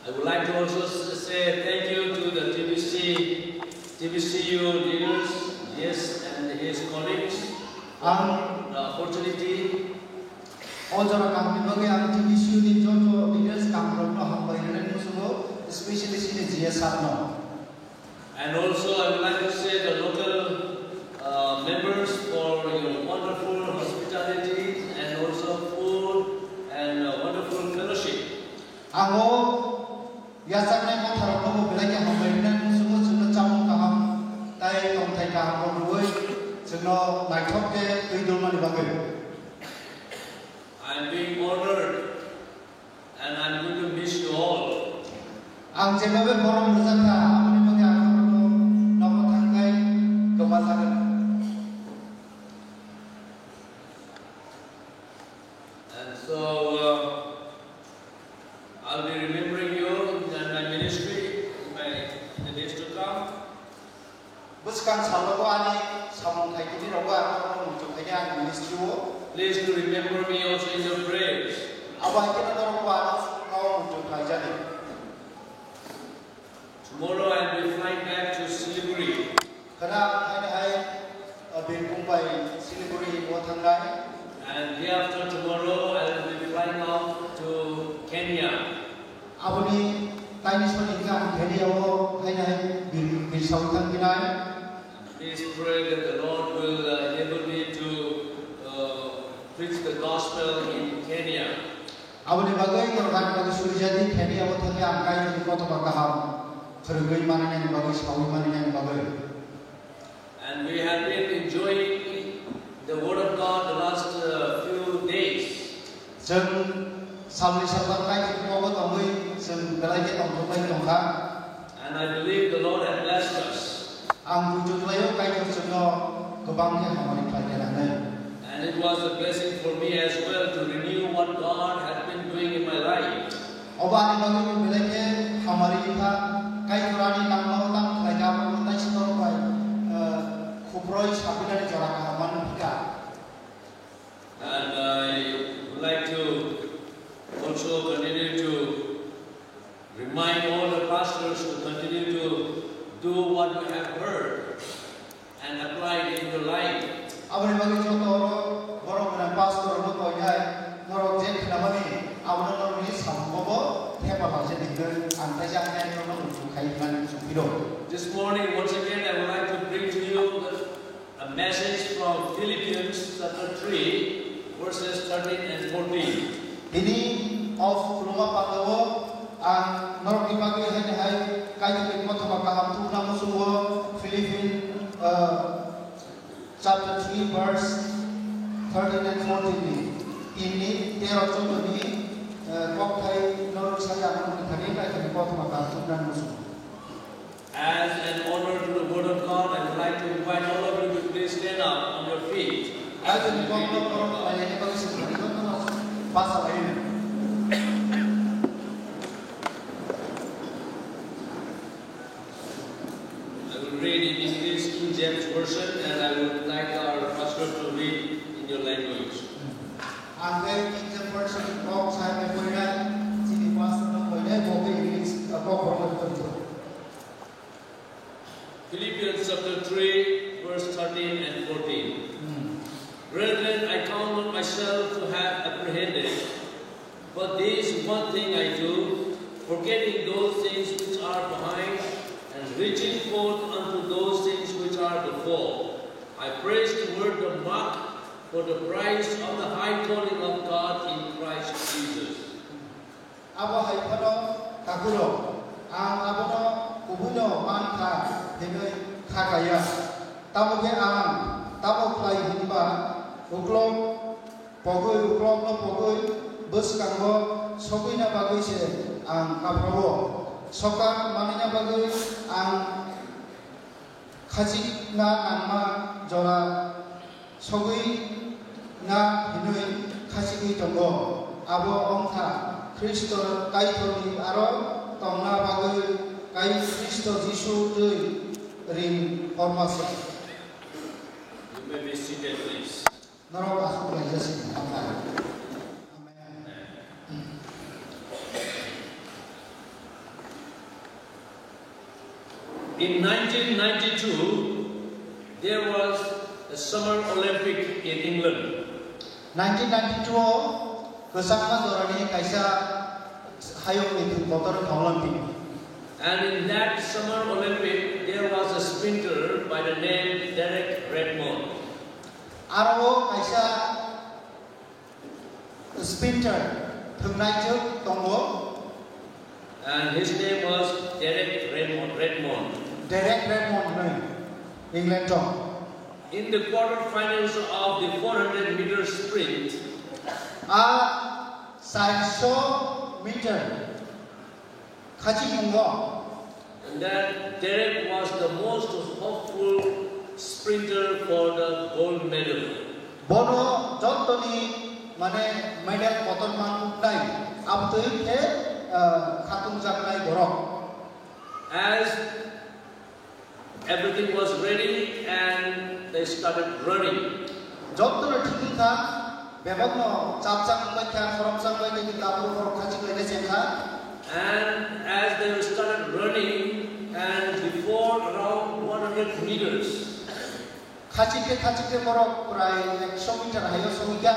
I would like to also say thank you to the TBCU leaders, yes, and his colleagues for the opportunity. Ojora kami bagi ang TBCU di Jojo leaders kami berdoa hambayan musuh, especially sini GSR no. And also I would like to say the local members for your wonderful hospitality and also food and wonderful fellowship. Ako biasanya kau taruh kamu belakang hambayan musuh cuma campur kaham, tay tong tay kaham kau buat, cuma naikop ke idul mani bagai. I'm being honored and I'm going to miss you all. Ang jebabe borom bersama, amani bagi aku nopo tangkai kemasangan. And so I'll be remembering you in my ministry in the days to come. Buskan sahabat ani, samong kai kini rogo aku untuk kaya ministry wo. Please do remember me also in your prayers. Abah kita dorong balas kau untuk jadi. Tomorrow I'll be flying back to Siliguri. Karena hari berkumpai Siliguri buat tanggai. And day after tomorrow I'll be flying out to Kenya. Abu ni tadi sebenarnya Kenya wo hari bersautan kinai. Please pray that the Lord will enable me to preach the gospel in Kenya. Abu ni bagai kalau kan bagi suri jadi Kenya wo tanggai angkai jadi kota bakaham. Tergui mana yang bagai sawi mana yang bagai. And we have been enjoying the word of God the last few days. Jeng sambil sampai kita mau temui jeng belanja tempat tempat. And I believe the Lord has blessed us. Ang tujuh layu kai terjeno kebangnya hamari pelajaran. And it was a blessing for me as well to renew what God had been doing in my life. Oba ni bagi belanja hamari kita kai kurani nama orang pelajaran kita semua pai kuproi sabda ni cara kaman kita. And I would like to also continue to remind all the pastors to continue to do what you have heard and apply it in your life. Abang bagi contoh orang dengan pastor orang kau ni, orang jen kenapa ni? Abang orang ni sambobo, siapa pasal dengan antai jangan orang untuk kaitan supiro. This morning, once again, I would like to bring to you a message from Philippians chapter 3, verses 13 and 14. Ini of rumah pandawo ang norok dibagi hai kaitan kota bakaham tu nama semua Philippines chapter 3 verse 13 and 14 ini 13 contoh ni kok hai norok saya akan mengatakan kaitan kota bakaham tu nama semua. As an honor to the word of God, I would like to invite all of you to please stand up on your feet. As an honor to ayat bagi sebenarnya itu pasal ini. Read in English King James Version, and I would like our pastor to read in your language. Angkat King James Version kok saya mempunyai sini pastor mempunyai buku English kok berbentuk. Philippians chapter 3, verse 13 and 14. Brethren, I count not myself to have apprehended, but this one thing I do, forgetting those things which are behind, and reaching forth unto those things which are before. I praise toward the mark for the prize of the high calling of God in Christ Jesus. Abo hai pano kakulo, ang abo no kubuno manka dengan kakaya. Tamu ke ang tamu play himba uklong pogoi uklong no pogoi bus kanggo sokoi na bagoi se ang kaprawo. Soka maninya bagai ang kaji na nama jora sogui na hinui kaji tonggo abo ongta Kristo kaitoni aro tongna bagai kai Kristo Yesus dui ring formasi. You may be seated, please. Narok aku belajar sini. In 1992, there was a Summer Olympic in England. 1992 kesama dorani kaisa hayong itu motor Olympic. And in that Summer Olympic, there was a sprinter by the name Derek Redmond. Aro kaisa sprinter thungnai juk tongo. And his name was Derek Redmond. Derek Redmond, England. In the quarterfinals of the 400 meter sprint, 400 meter, and that Derek was the most hopeful sprinter for the gold medal. Bono jontoni mane medal kotor mantai, abtui ke khatung jaknai borok. As everything was ready and they started running. Jontoni thikita, bebagno chapchang baikha koromchang baikha kita apu korok khachik lene jengha. And as they started running, and before around 100 meters, khachik korok prai 100 meter hayo sohika.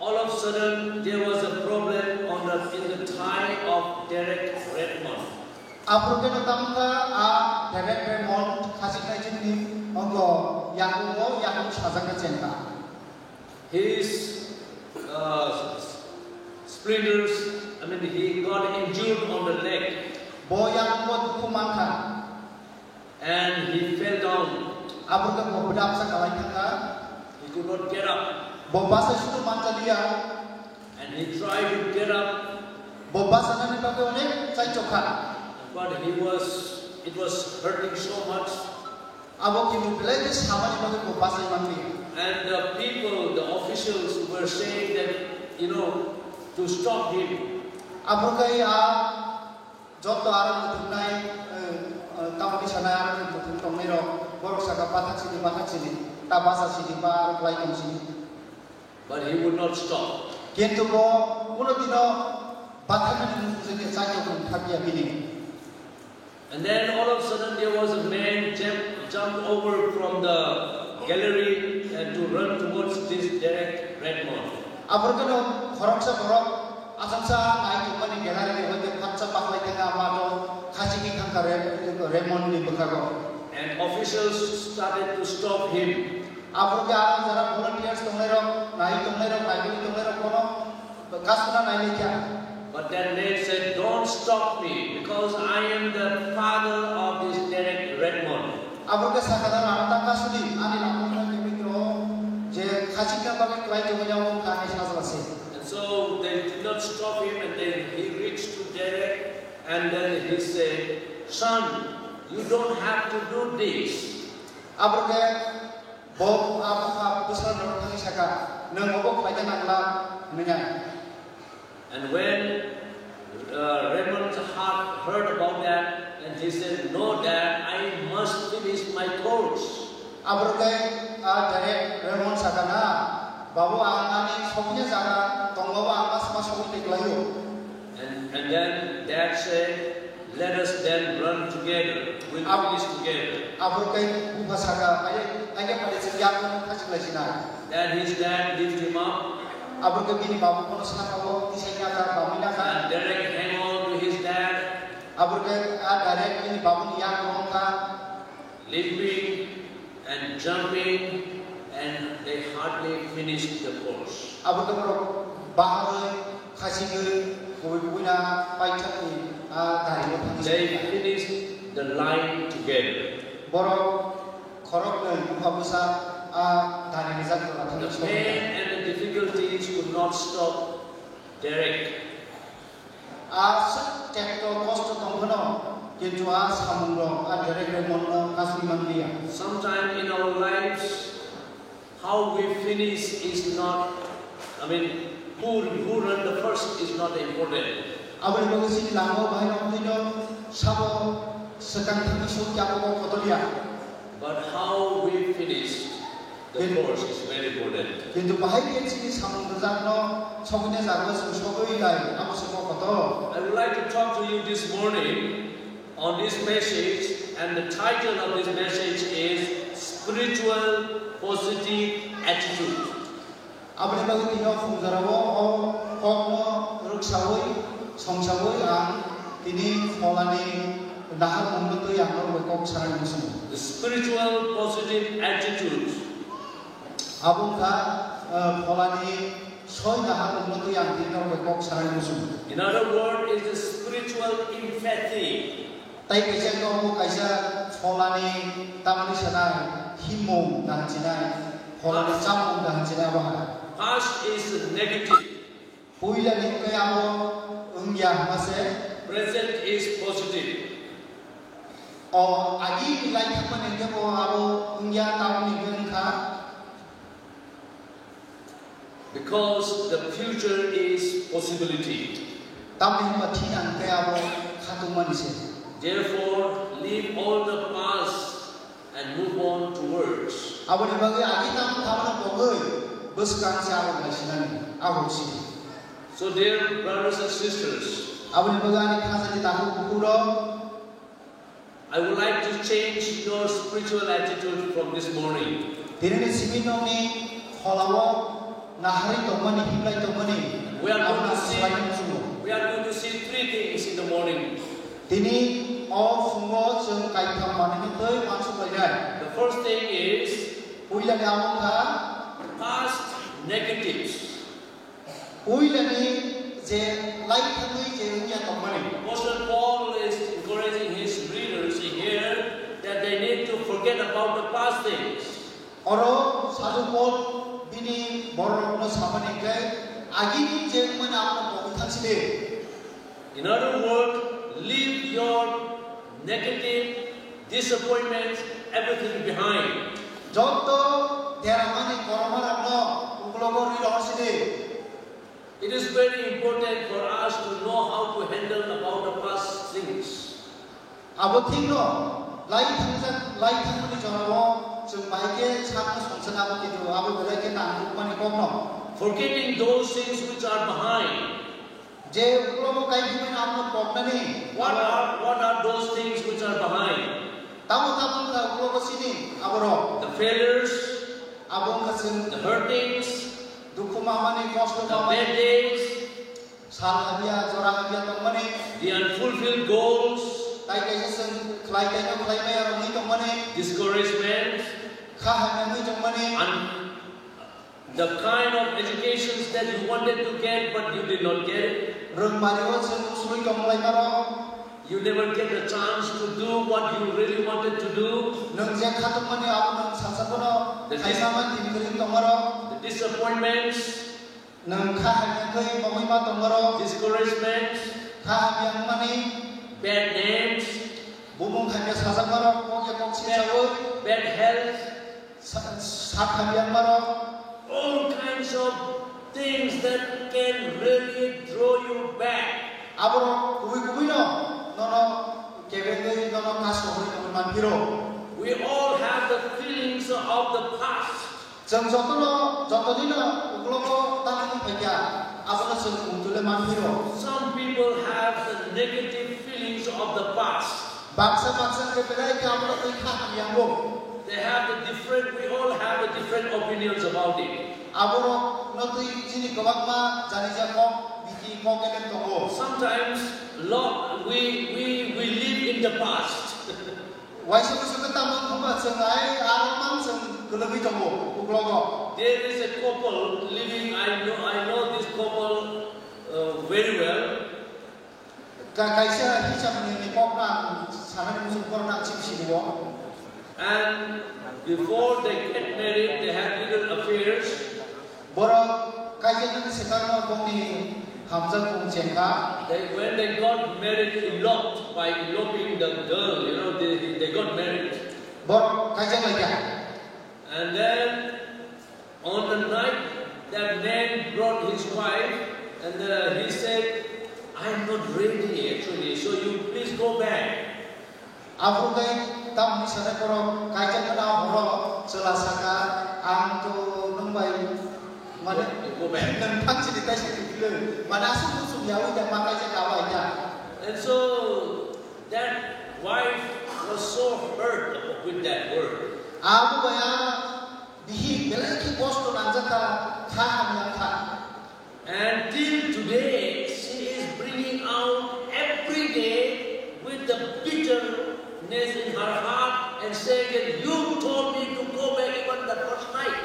all of a sudden there was a problem in the thigh of Derek Redmond. Apurke notamka Derek Redmond khachik najini ongo yakum sajaka chenka. His sprinters, he got injured on the leg. Boyang duku mangka. And he fell down. Apurke bobudap sakalai thanga. He could not get up. Bobasa sudu mantalia. And he tried to get up. Bobasa nani pakai onek cai cokha. But it was hurting so much. Abo kimu pelai samani pakai bobasa mantalia. And the people, the officials were saying that, to stop him. Apurke joto aram tunai tamu di sana aram itu tongmero borok saka patak sini tabasa sini bar play kamu sini. But he would not stop. Kintu bo uno dino batakan ini saja pun kaki bini. And then all of a sudden there was a man jump over from the gallery and to run towards this Derek Redmond. Apurke no koroksa borok asamsa naik umani gallery hote patsa paklai tengah mato khachiki thangka Redmond ni bekago. And officials started to stop him. Apurke jara volunteers tonglero kono kasuna naik kya. But that man said, "Don't stop me because I am the father of this Derek Redmond." Apurke sakadar anata kasudi ani lakukan kemikro je khachika pakai klai tongnya kami sasalase. And so they did not stop him, and then he reached to Derek, and then he said, "Son, you don't have to do this." Apurke Bob apa besar orang tadi saka nengobok lagi nangla menyan. And when Redmond's heart heard about that, and he said, "No, Dad, I must finish my course." Apurke dari Redmond saka na babu angani sopinya saka tonggoba angkas mas sopi teglayu. And then Dad said, "Let us then run together. We'll finish together." Apurke buka saka ayah pada sejak kasih lagi. Then his dad lifted him up. Apurke bini babu kono saka babu tisanya ka bamina ka. And Derek hang on to his dad. Apurke Derek bini babu yang korongka. Leaping and jumping, and they hardly finished the course. Apurke baru bahar kasih ke kubuina paitani. They finished the line together. Borok korok le buka dari rizal The pain and the difficulties could not stop Derek. Tekto kosto tongkono kintu samungro Derek Redmond asli mandia. Sometimes in our lives, how we finish is not. Who run the first is not important. Abang bagus ini lango bahaya orang sabo sedang terpisah siapa kau kotoria. But how we finish the course is very important. Kintu bahaya sini samung berjano sokunya jago sokoi lai, apa semua kotor. I would like to talk to you this morning on this message and the title of this message is Spiritual Positive Attitude. Abang bagi tino fungzarawo o kokno ruksawoi songsawoi ang tini polani dahal mumbetu yang berbekok sarang musuh. The spiritual positive attitude. Abang ka polani soy dahal mumbetu yang tino berbekok sarang musuh. In other words, is the spiritual empathy. Tai kaisa ko kaisa polani tamani sana himong dan cinai polani camung dan cinai bahaya. Past is negative. Puila ni kaya mo ungyah mase. Present is positive. O agi ilai kapan ni ko abo ungyah tahu ni bengka. Because the future is possibility. Tamu mati ang kaya mo katuman ise. Therefore, leave all the past and move on towards. Abo ni bagi agi tamu na pogoi. Bersekarang siapa nasinan aku sih. So, dear brothers and sisters, Abu ni bagani kasa di tahu bukuro. I would like to change your spiritual attitude from this morning. Tini ni simino ni kholawo nahari tomani himlai tomani. We are going to see three things in the morning. Tini o fungo seng kai kamani ni toy masuk lagi. The first thing is Puila ni awak ka. past negatives. Puila ni je like kami je unya tomani. Apostle Paul is encouraging his readers here that they need to forget about the past things. Oro satu Paul bini borok no samani ke agi ni je mana apa pokok sini. In other words, leave your negative disappointments, everything behind. Joto Deramani koromara no ukulogori sini. It is very important for us to know how to handle about the past things. Abo tingno lai thangmani jono jeng baike chakna songsana abo kitu abo belai ke nang mani komno. Forgetting those things which are behind. Je uklogo kai kimen amno poknani. What are those things which are behind? Tamu ka uklogo sini aboro. The failures, Abo kasing the hurtings, dukhu mamani kosto the bad mamani days, salhabia jorahabia tomani. the unfulfilled goals, Tai kai sing klai kai no klai mai arami tomani. discouragement, Khahamani tomani. and the kind of educations that you wanted to get but you did not get it. Rung mariwa sing usui tomlai maro. You never get a chance to do what you really wanted to do. Nung je khatumani abo nung sansapono kaisaman timkering tomaro. The disappointments, Nung khahamani mamai ma tomaro. discouragement, Khahamani mani. bad names, Bumung hanya sasak maro. Kok ya kok sisawo. bad health, Sakhamyan maro. all kinds of things that can really throw you back. Abro kuwi no. Nono kebengoi nono kaso hoi nono manpiro. We all have the feelings of the past. Jeng jotono uklogo tangan pekya. Abro sing untule manpiro. Some people have the negative feelings of the past. Baksa kebelai ke abro ikha hamyangbo. They have we all have the different opinions about it. Abro notui jini kawakma janija kok biki kok kelen tongo. Sometimes we live in the past. Waisa musuh tamu kumba sengai aramang seng kelebi tongo uklogo. There is a couple living. I know this couple very well. Kaisa hisap ni kok na sana musuh korna cipsi niwo. And before they get married, they had little affairs. Borok kaisa ni sekarang koni hamzah kong cengka. When they got married, eloped by eloping the girl. You know, they got married. Borok kaisa lagi. And then on the night, that man brought his wife, and he said, "I'm not ready actually, so you please go back." Aku kai tam ni sana korok kaisa kena borok selasaka angtu numbai mana Go back. nentang cerita sedikit mana susu yawi dan makai cekawa ya. And so that wife was so Abu baya bihi belaki posto nanjaka khan yang khan. And till today, she is bringing out every day with the bitterness in her heart and saying that you told me to go back even the first night.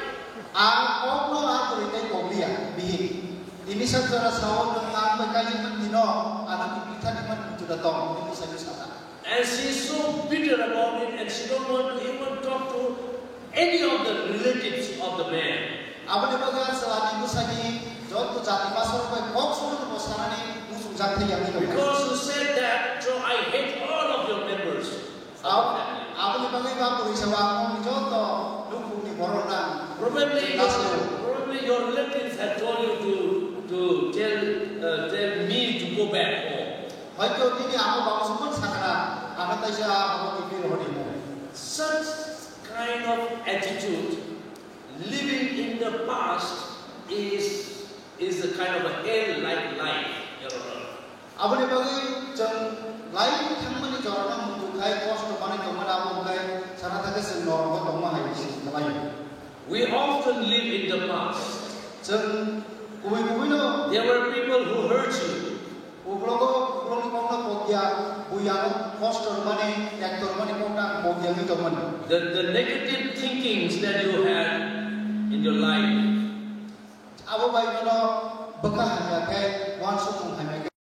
Okno aku itu kobia bihi. Ini saja sahur dengan berkali mendino anak kita di mana itu datang ini saja sana. And she is so bitter about it, and she don't want to even talk to any of the relatives of the man. Abu baga selagi musagi jauh tu jati pasal kau kok suruh bosan ni musuh jati yang itu. Because you said that, so I hate all of your members. Abu baga bapu isawang ni jauh tu lupu ni borona. Probably your relatives had told you to tell me to go back home. Hai kau ini aku bawa semua sakara. Aku tak saya bawa kipir horimu. Such kind of attitude, living in the past, is a kind of a hell-like life. Abu ni bagi jeng lain thang mani jorana mundu kai kosto mani tomar abu kai sana tak senor ko tomar hai sih kemayu. We often live in the past. Jeng kuwi no. There were people who hurt you. Ublogo kongna pogya buyang kosto mani aktor mani kongna pogya ni tomar. The negative thinkings that you had in your life. Abu bayi no bekah hanya kai wan sukung hanya